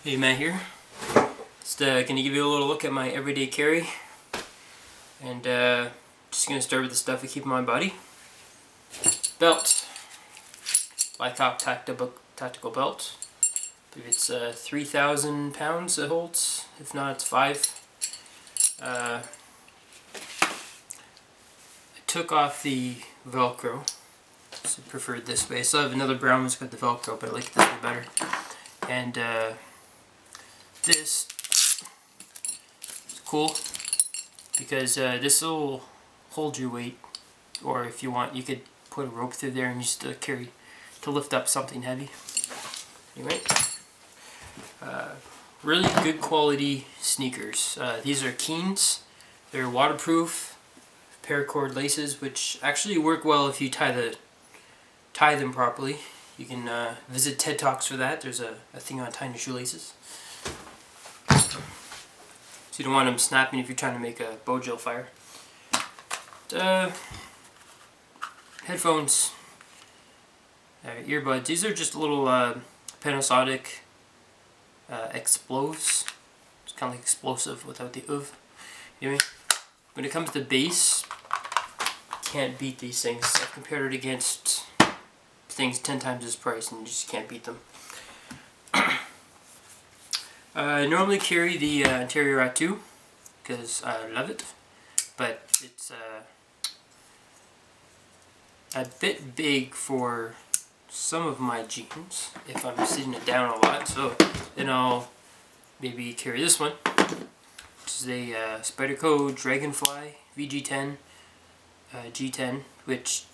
Hey, Matt here. Just gonna give you a little look at my everyday carry, and just gonna start with the stuff I keep in my body. Belt, Blackhawk tactical belt. I believe it's 3,000 pounds it holds. If not, it's 5. I took off the Velcro, so I prefer it this way. I still have another brown one's got the Velcro, but I like it this way better. And this is cool because this will hold your weight, or if you want, you could put a rope through there and use to carry to lift up something heavy. Anyway, really good quality sneakers. These are Keens. They're waterproof, paracord laces, which actually work well if you tie them properly. You can visit TED Talks for that. There's a thing on tying your shoelaces. So you don't want them snapping if you're trying to make a bow gel fire. Headphones, earbuds. These are just little Panasonic Exploves. It's kind of like explosive without the of. Anyway, when it comes to bass, can't beat these things. I've compared it against things 10 times this price and you just can't beat them. I normally carry the Interior Rat 2 because I love it, but it's a bit big for some of my jeans if I'm sitting it down a lot, so then I'll maybe carry this one, which is a Spyderco Dragonfly VG10 G10, which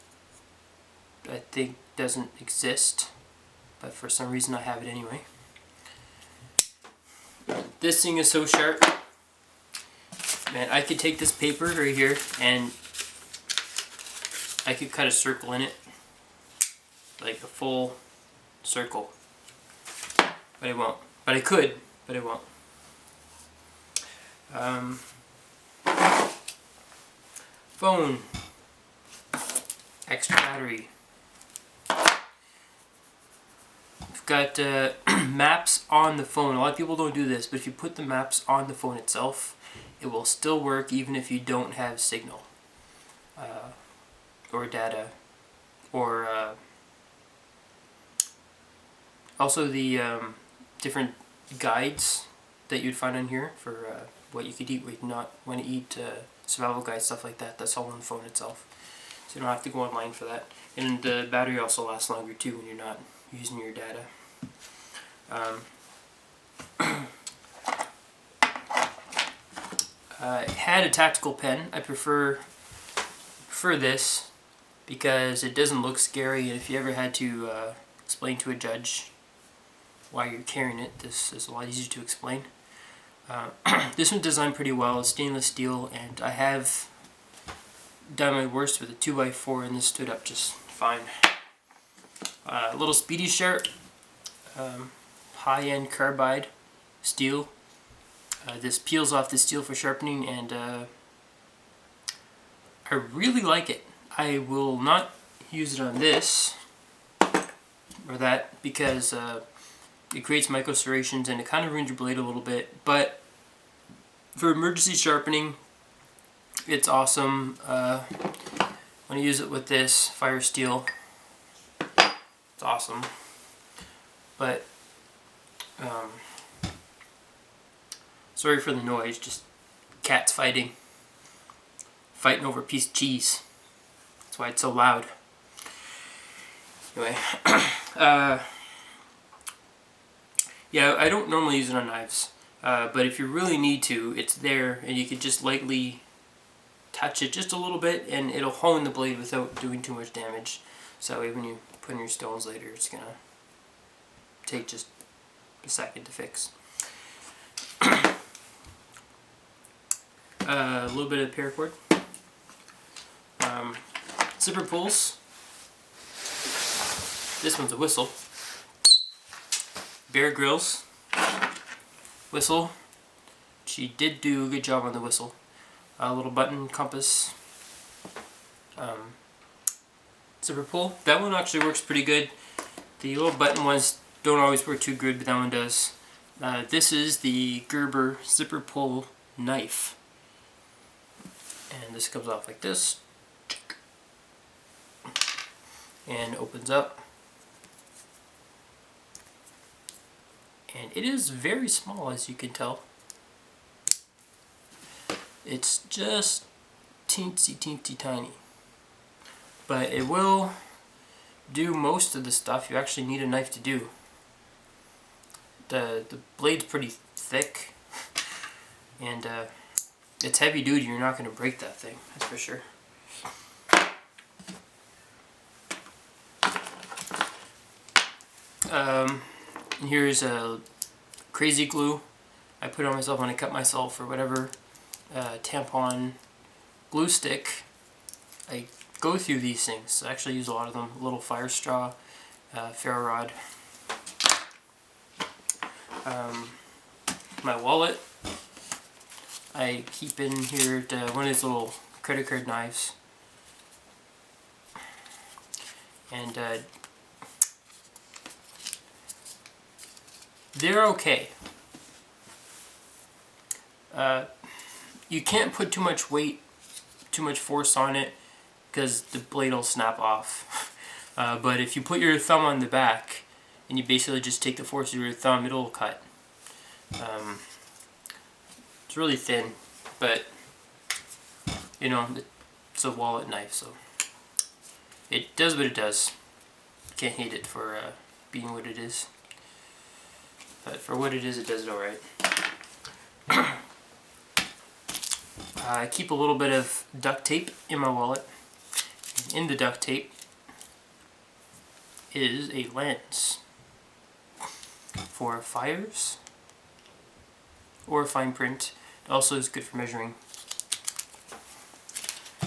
I think doesn't exist, but for some reason I have it anyway. This thing is so sharp. Man, I could take this paper right here and I could cut a circle in it, like a full circle, but I won't. But I could, but I won't. Phone, extra battery. I've got maps on the phone. A lot of people don't do this, but if you put the maps on the phone itself, it will still work even if you don't have signal or data, or also the different guides that you'd find on here for what you could eat, what you not want to eat, survival guides, stuff like that. That's all on the phone itself, so you don't have to go online for that. And the battery also lasts longer too when you're not using your data. I had a tactical pen. I prefer this because it doesn't look scary, and if you ever had to explain to a judge why you're carrying it, this is a lot easier to explain. This one's designed pretty well. It's stainless steel, and I have done my worst with a 2x4, and this stood up just fine. A little Speedy Sharp, high-end carbide steel. This peels off the steel for sharpening, and I really like it. I will not use it on this or that because it creates micro serrations and it kind of ruins your blade a little bit, but for emergency sharpening it's awesome. When I use it with this fire steel, it's awesome. But sorry for the noise, just cats fighting over a piece of cheese. That's why it's so loud. Anyway, yeah, I don't normally use it on knives, but if you really need to, it's there, and you can just lightly touch it just a little bit, and it'll hone the blade without doing too much damage. So when you put in your stones later, it's gonna take just a second to fix. A little bit of paracord. Zipper pulls. This one's a whistle. Bear Grylls whistle. She did do a good job on the whistle. A little button, compass. Zipper pull. That one actually works pretty good. The little button ones don't always work too good, but that one does. This is the Gerber zipper pull knife. And this comes off like this. And opens up. And it is very small, as you can tell. It's just teensy tiny. But it will do most of the stuff you actually need a knife to do. The blade's pretty thick, and it's heavy duty. You're not going to break that thing, that's for sure. And here's a crazy glue I put on myself when I cut myself, or whatever. Tampon glue stick. I go through these things. I actually use a lot of them. A little fire straw, ferro rod. My wallet I keep in here, one of these little credit card knives, and they're okay. You can't put too much weight, too much force on it, because the blade will snap off. But if you put your thumb on the back and you basically just take the force of your thumb, it'll cut. It's really thin, but you know, it's a wallet knife, so it does what it does. Can't hate it for being what it is, but for what it is, it does it alright. I keep a little bit of duct tape in my wallet. In the duct tape is a lens for fires or fine print. It also is good for measuring,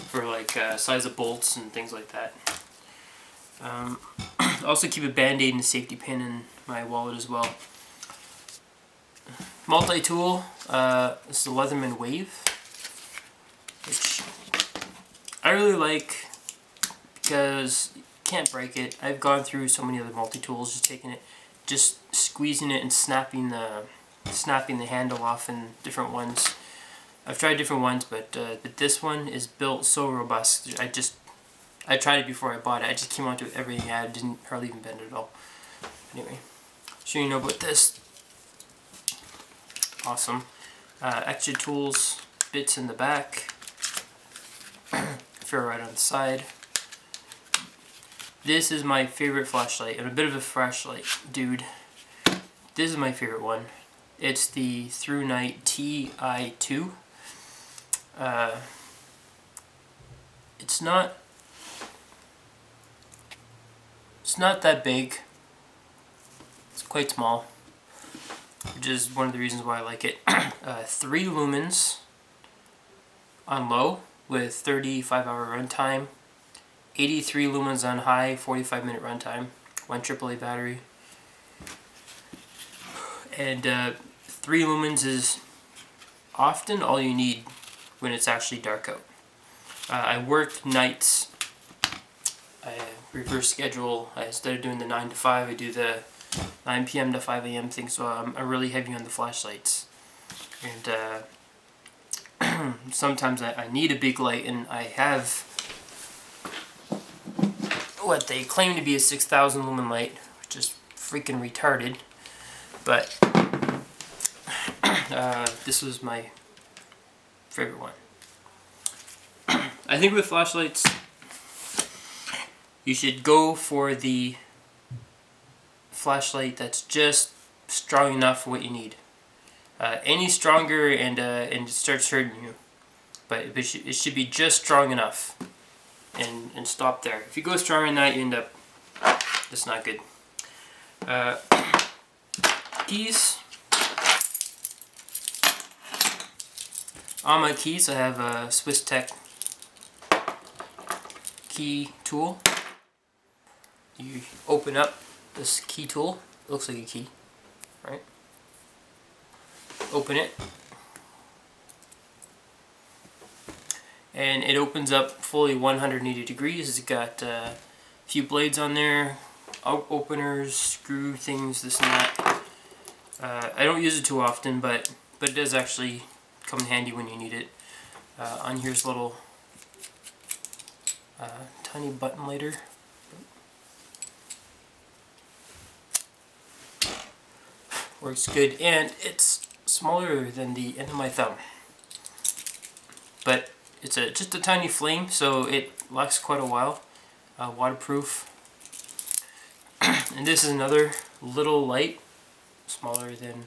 for like size of bolts and things like that. I also keep a band-aid and a safety pin in my wallet as well. Multi-tool, this is a Leatherman Wave, which I really like because you can't break it. I've gone through so many other multi-tools, just taking it, just squeezing it and snapping the handle off in different ones. I've tried different ones, but this one is built so robust. I tried it before I bought it. I just came onto it, everything I had, didn't hardly even bend at all. Anyway, sure you know about this. Awesome. Extra tools, bits in the back, ferro rod on the side. This is my favorite flashlight. I'm a bit of a flashlight dude. This is my favorite one. It's the Through Night TI2. It's not that big. It's quite small, which is one of the reasons why I like it. 3 lumens on low with 35-hour runtime. 83 lumens on high, 45-minute runtime. 1 AAA battery. And 3 lumens is often all you need when it's actually dark out. I work nights. I reverse schedule. Instead of doing the 9 to 5, I do the 9 p.m. to 5 a.m. thing, so I'm really heavy on the flashlights. And sometimes I need a big light, and I have what they claim to be a 6,000 lumen light, which is freaking retarded. But this was my favorite one. I think with flashlights, you should go for the flashlight that's just strong enough for what you need. Any stronger and it starts hurting you. But it should be just strong enough, and stop there. If you go stronger than that, you end up, that's not good. Keys. On my keys, I have a Swiss Tech key tool. You open up this key tool. It looks like a key, right? Open it, and it opens up fully 180 degrees. It's got a few blades on there, openers, screw things, this and that. I don't use it too often, but it does actually come in handy when you need it. On here's a little tiny button lighter. Works good, and it's smaller than the end of my thumb. But it's just a tiny flame, so it lasts quite a while. Waterproof. And this is another little light, smaller than,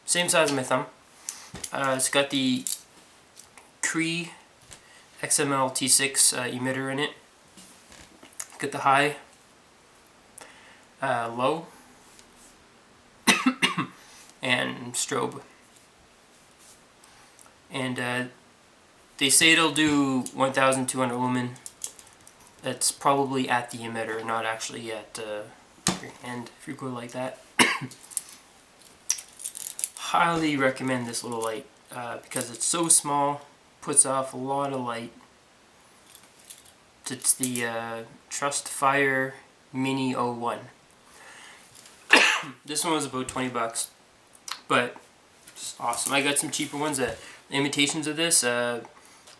same size as my thumb. It's got the Cree XML T6 emitter in it. Got the high, low, and strobe. And they say it'll do 1,200 lumen. That's probably at the emitter, not actually at your hand if you go like that. Highly recommend this little light because it's so small, puts off a lot of light. It's the Trust Fire Mini 01. This one was about 20 bucks, but it's awesome. I got some cheaper ones, imitations of this,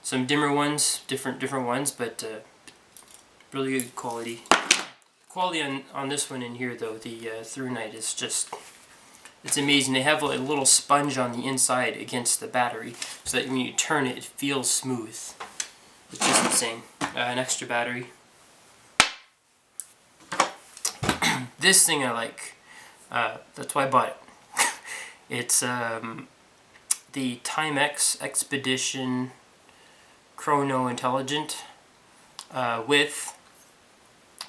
some dimmer ones, different ones, but really good quality. Quality on this one in here though, the through night is just, it's amazing. They have like a little sponge on the inside against the battery, so that when you turn it, it feels smooth. It's just insane. An extra battery. This thing I like. That's why I bought it. It's the Timex Expedition Chrono Intelligent with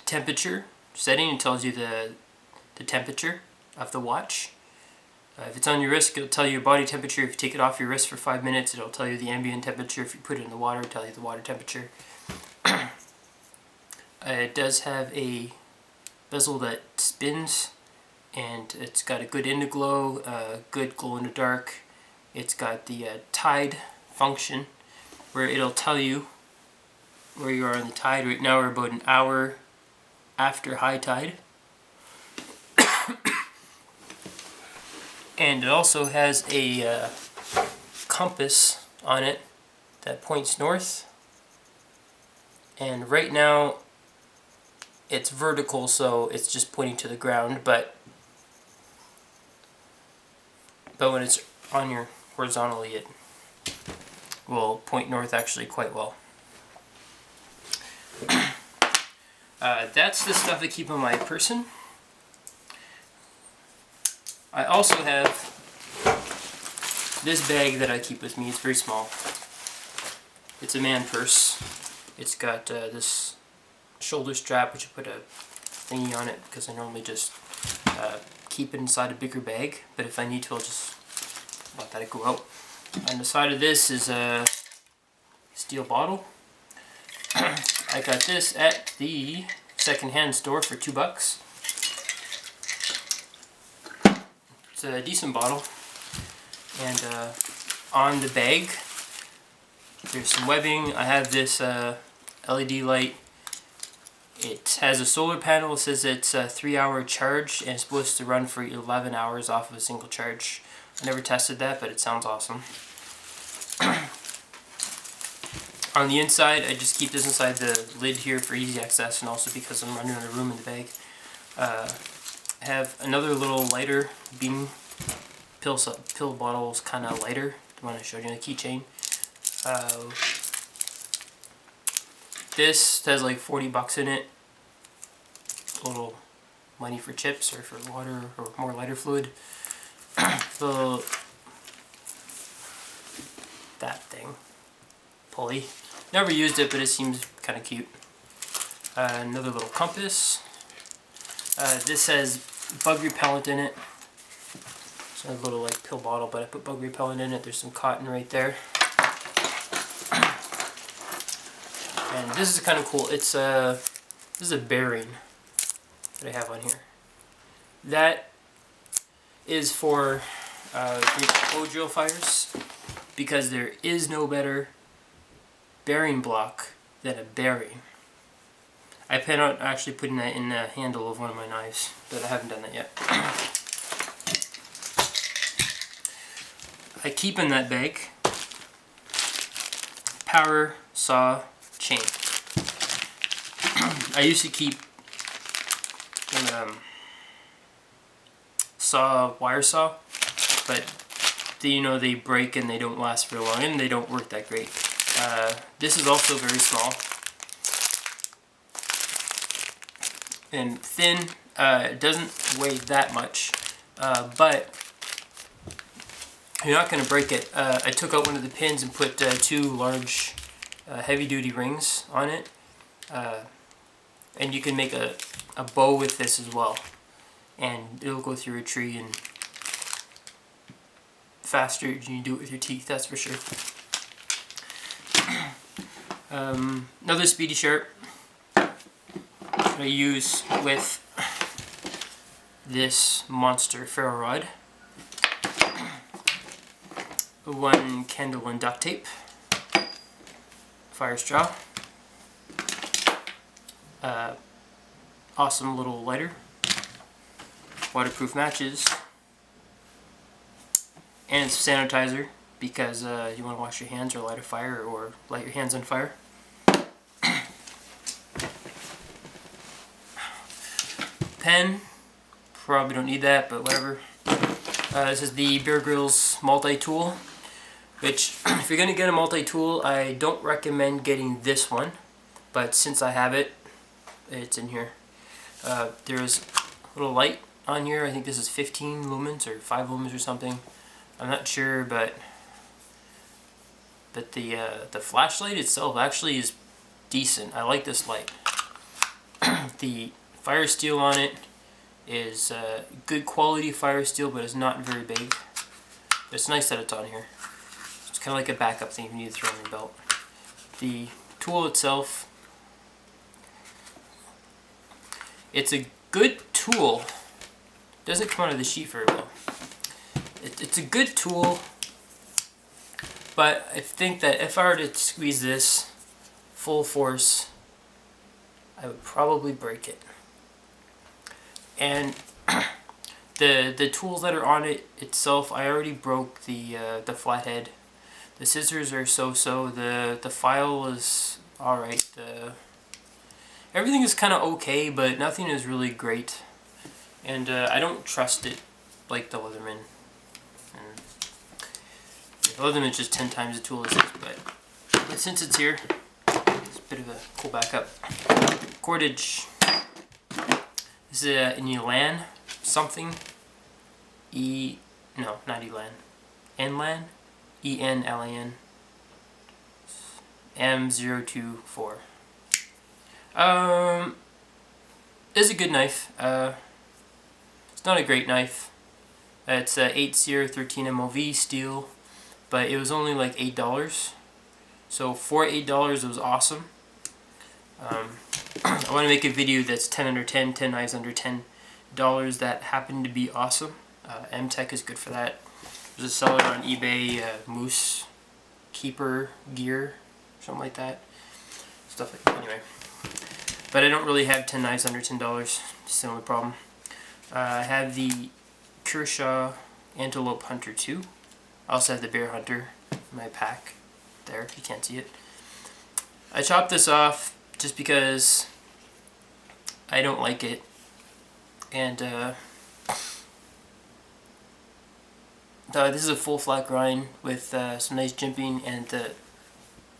temperature setting. It tells you the temperature of the watch. If it's on your wrist, it'll tell you your body temperature. If you take it off your wrist for 5 minutes, it'll tell you the ambient temperature. If you put it in the water, it'll tell you the water temperature. It does have a bezel that spins, and it's got a good interglow, good glow in the dark. It's got the tide function, where it'll tell you where you are on the tide. Right now we're about an hour after high tide. And it also has a compass on it that points north. And right now it's vertical, so it's just pointing to the ground, but when it's on your horizontally, it will point north actually quite well. That's the stuff I keep on my person. I also have this bag that I keep with me. It's very small. It's a man purse. It's got this shoulder strap, which I put a thingy on it because I normally just keep it inside a bigger bag, but if I need to, I'll just let that go out. On the side of this is a steel bottle. I got this at the second-hand store for $2. It's a decent bottle, and on the bag there's some webbing. I have this LED light. It has a solar panel. It says it's a 3-hour charge and it's supposed to run for 11 hours off of a single charge. I never tested that, but it sounds awesome. On the inside, I just keep this inside the lid here for easy access, and also because I'm running out of room in the bag. I have another little lighter beam. Pill bottle's kind of lighter, the one I showed you in the keychain. This has like 40 bucks in it. A little money for chips or for water or more lighter fluid. That thing. Pulley. Never used it, but it seems kind of cute. Another little compass. This has bug repellent in it. It's a little like pill bottle, but I put bug repellent in it. There's some cotton right there. And this is kind of cool. It's this is a bearing that I have on here. That is for bow drill fires, because there is no better bearing block than a bearing. I plan on actually putting that in the handle of one of my knives, but I haven't done that yet. I keep in that bag power saw chain. I used to keep wire saw, but they break and they don't last very long and they don't work that great. This is also very small and thin. It doesn't weigh that much, but you're not going to break it. I took out one of the pins and put 2 large heavy-duty rings on it, and you can make a bow with this as well, and it'll go through a tree and faster than you do it with your teeth, that's for sure. Another speedy sharp I use with this monster ferro rod. 1 candle and duct tape, fire straw, awesome little lighter, waterproof matches, and some sanitizer because you want to wash your hands or light a fire or light your hands on fire. Pen, probably don't need that, but whatever. This is the Bear Grylls multi-tool, which if you're going to get a multi-tool, I don't recommend getting this one, but since I have it, it's in here. There's a little light on here. I think this is 15 lumens or 5 lumens or something. I'm not sure, but the flashlight itself actually is decent. I like this light. The fire steel on it is good quality fire steel, but it's not very big. But it's nice that it's on here. It's kind of like a backup thing if you need to throw on your belt. The tool itself, it's a good tool. It doesn't come out of the sheet very well. It's a good tool, but I think that if I were to squeeze this full force, I would probably break it. And the tools that are on it itself, I already broke the flathead. The scissors are so-so. The file is alright. Everything is kind of okay, but nothing is really great. And I don't trust it like the Leatherman. And the Leatherman is just 10 times the tool as this, but since it's here, it's a bit of a cool backup. Cordage. This is an Elan something. No, not Elan. Enlan? ENLAN. M024. It's a good knife. It's not a great knife. It's 8-0-13 MOV steel, but it was only like $8. So for $8 it was awesome. I want to make a video that's 10 under 10, 10 knives under $10 that happen to be awesome. M-Tech is good for that. There's a seller on eBay, Moose Keeper Gear, something like that. Stuff like that, anyway. But I don't really have 10 knives under $10. It's the only problem. I have the Kershaw Antelope Hunter 2. I also have the Bear Hunter in my pack. There, if you can't see it. I chopped this off just because I don't like it. And this is a full flat grind with some nice jimping, and the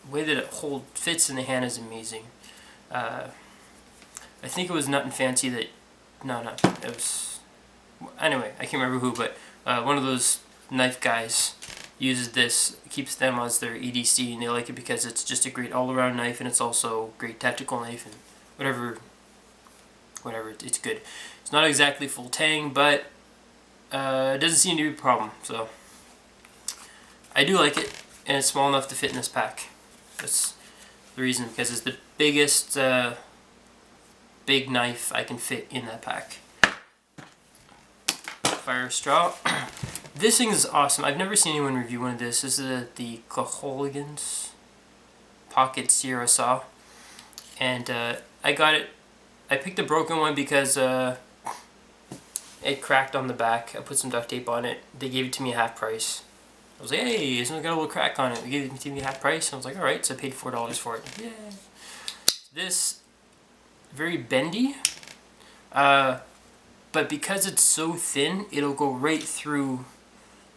way that it fits in the hand is amazing. I think it was Nut and Fancy that, it was, anyway, I can't remember who, but one of those knife guys uses this, keeps them as their EDC, and they like it because it's just a great all-around knife, and it's also a great tactical knife, and whatever, it's good. It's not exactly full tang, but it doesn't seem to be a problem, so I do like it, and it's small enough to fit in this pack. That's the reason, because it's the biggest big knife I can fit in that pack. Fire straw. This thing is awesome. I've never seen anyone review one of this. This is the Caholigans Pocket Sierra Saw, and I got it. I picked the broken one because it cracked on the back. I put some duct tape on it. They gave it to me at half price, I was like, hey, this one got a little crack on it. We gave it to me half price. I was like, alright, so I paid $4 for it. Yeah. This, very bendy, but because it's so thin, it'll go right through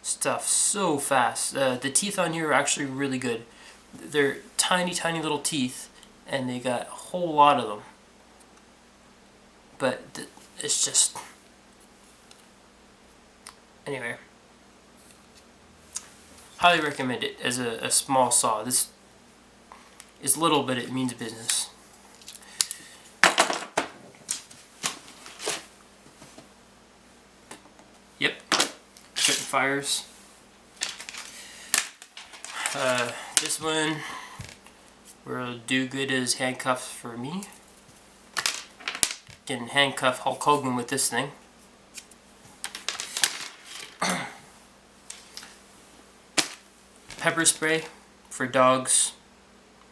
stuff so fast. The teeth on here are actually really good. They're tiny, tiny little teeth, and they got a whole lot of them. But it's just... Anyway. Highly recommend it as a small saw. This is little, but it means business. Yep. Certain fires. This one will do good as handcuffs for me. Can handcuff Hulk Hogan with this thing. Pepper spray for dogs,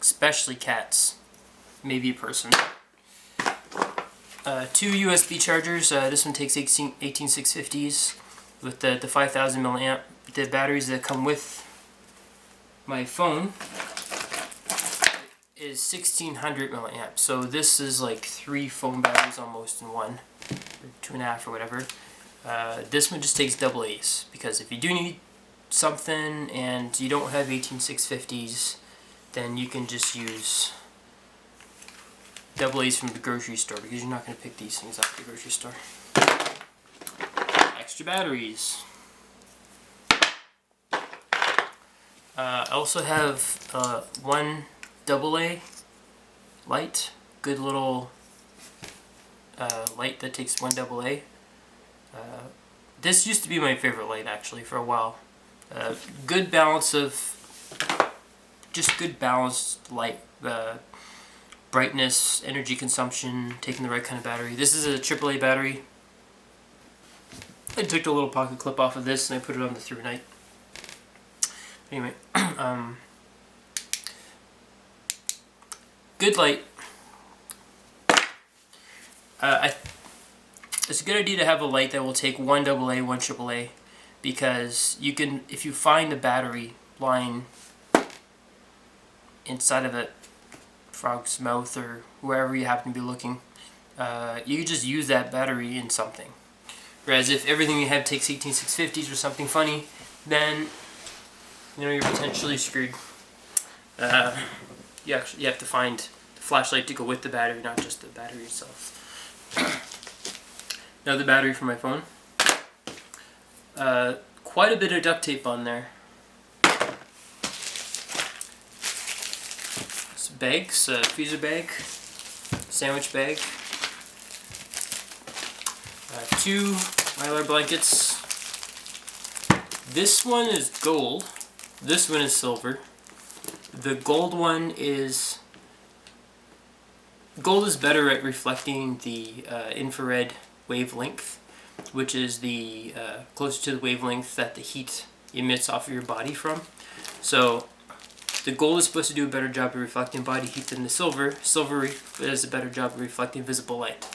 especially cats, maybe a person. 2 USB chargers. This one takes 18650s with the 5000 milliamp. The batteries that come with my phone is 1600 milliamp. So this is like 3 phone batteries almost in one, or 2.5 or whatever. This one just takes AA's, because if you do need something and you don't have 18650s, then you can just use AA's from the grocery store, because you're not going to pick these things up at the grocery store. Extra batteries. I also have one AA light, good little light that takes one AA. This used to be my favorite light actually for a while. Good balance of, just good balanced light, brightness, energy consumption, taking the right kind of battery. This is a AAA battery. I took the little pocket clip off of this and I put it on the through night. Anyway, good light. It's a good idea to have a light that will take one AA, one AAA. Because you can, if you find a battery lying inside of a frog's mouth or wherever you happen to be looking, you can just use that battery in something. Whereas if everything you have takes 18650s or something funny, then you're potentially screwed. You have to find the flashlight to go with the battery, not just the battery itself. Another battery for my phone. Quite a bit of duct tape on there. Some bags, freezer bag, sandwich bag, 2 Mylar blankets. This one is gold, this one is silver. The gold one is... Gold is better at reflecting the infrared wavelength, which is the closer to the wavelength that the heat emits off of your body from. So the gold is supposed to do a better job of reflecting body heat than the silver. Silver does a better job of reflecting visible light.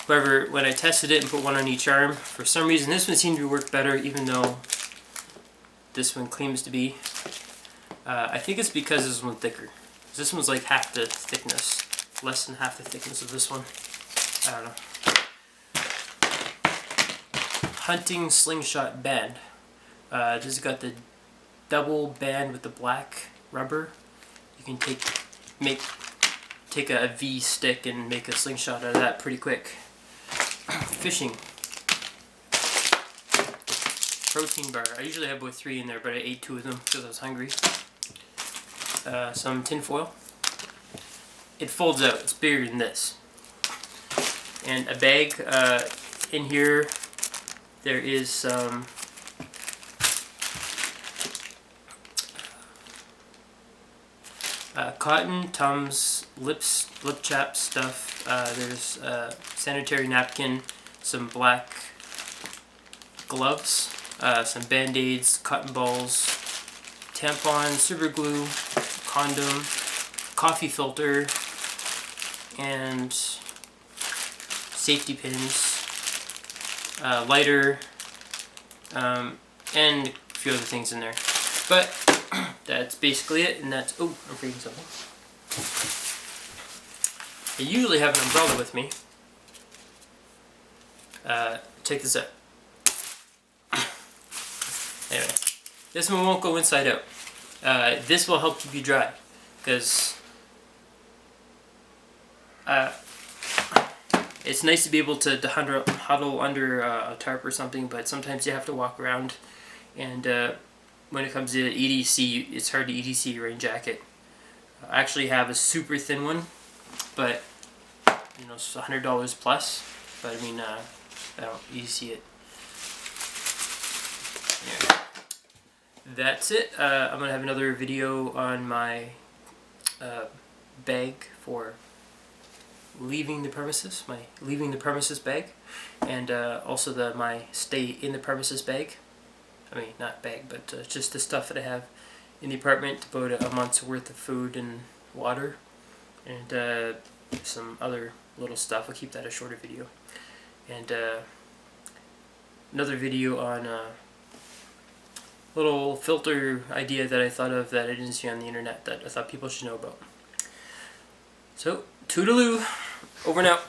However, when I tested it and put one on each arm, for some reason this one seemed to work better, even though this one claims to be. I think it's because this one's thicker. This one's like half the thickness, less than half the thickness of this one. I don't know. Hunting slingshot band. This has got the double band with the black rubber. You can take a V stick and make a slingshot out of that pretty quick. Fishing. Protein bar. I usually have about 3 in there, but I ate 2 of them because I was hungry. Some tin foil. It folds out. It's bigger than this. And a bag. In here there is some cotton, Tums, lip chap stuff. There's sanitary napkin, some black gloves, some band-aids, cotton balls, tampons, super glue, condom, coffee filter, and safety pins, lighter, and if few other things in there. But that's basically it, and that's, oh, I'm forgetting something. I usually have an umbrella with me. Check this out. Anyway, this one won't go inside out. This will help keep you dry, because it's nice to be able to huddle under a tarp or something, but sometimes you have to walk around, and when it comes to EDC, it's hard to EDC your rain jacket. I actually have a super thin one, but you know, it's $100 plus, but I mean, I don't EDC it. Yeah. That's it. I'm gonna have another video on my bag for leaving the premises, my leaving the premises bag, and also my stay in the premises bag. I mean, not bag, but just the stuff that I have in the apartment, about a month's worth of food and water, and some other little stuff. I'll keep that a shorter video. And another video on a little filter idea that I thought of that I didn't see on the internet that I thought people should know about. So, toodaloo, over and out.